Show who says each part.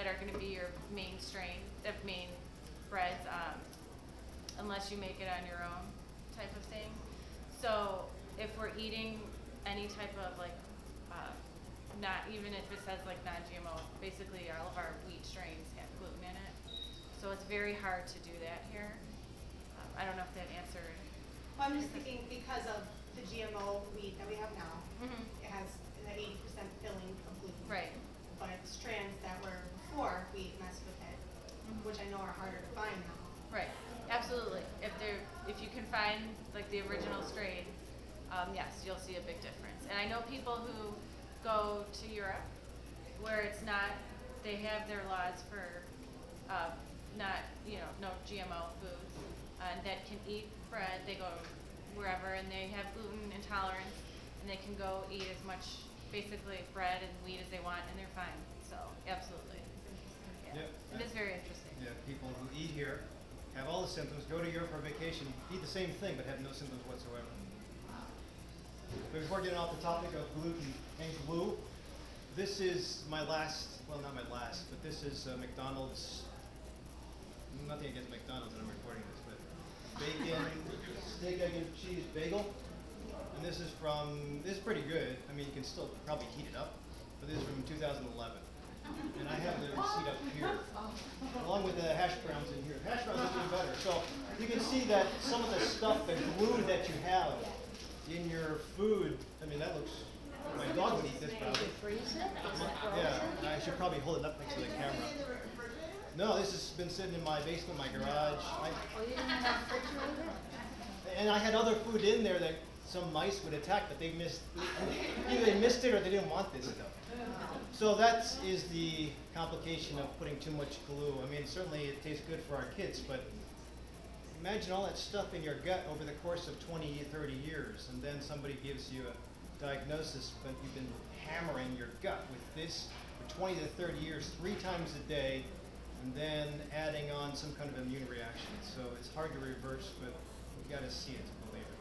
Speaker 1: that are going to be your main strain, the main breads, unless you make it on your own type of thing. So if we're eating any type of like, not even if it says like non-GMO, basically all of our wheat strains have gluten in it. So it's very hard to do that here. I don't know if that answered.
Speaker 2: Well, I'm just thinking because of the GMO wheat that we have now, it has the 80% filling of gluten.
Speaker 1: Right.
Speaker 2: But strands that were before wheat messed with it, which I know are harder to find now.
Speaker 1: Right. Absolutely. If you can find like the original strain, yes, you'll see a big difference. And I know people who go to Europe where it's not, they have their laws for not, no GMO foods, and that can eat bread. They go wherever and they have gluten intolerance, and they can go eat as much basically bread and wheat as they want, and they're fine. So absolutely, yeah. It is very interesting.
Speaker 3: Yeah, people who eat here have all the symptoms, go to Europe for vacation, eat the same thing, but have no symptoms whatsoever. But before getting off the topic of gluten and glue, this is my last, well, not my last, but this is McDonald's. Nothing against McDonald's when I'm recording this, but bacon, steak, egg, and cheese bagel. And this is pretty good. I mean, you can still probably heat it up, but this is from 2011. And I have the receipt up here, along with the hash browns in here. Hash browns are even better. So you can see that some of the stuff, the glue that you have in your food, I mean, that looks, my dog would eat this probably. Yeah, I should probably hold it up next to the camera. No, this has been sitting in my basement, my garage.
Speaker 4: You didn't have a refrigerator?
Speaker 3: And I had other food in there that some mice would attack, but they missed, either they missed it or they didn't want this stuff. So that is the complication of putting too much glue. I mean, certainly it tastes good for our kids, but imagine all that stuff in your gut over the course of 20, 30 years, and then somebody gives you a diagnosis, but you've been hammering your gut with this for 20 to 30 years, 3 times a day, and then adding on some kind of immune reaction. So it's hard to reverse, but you got to see it to believe it.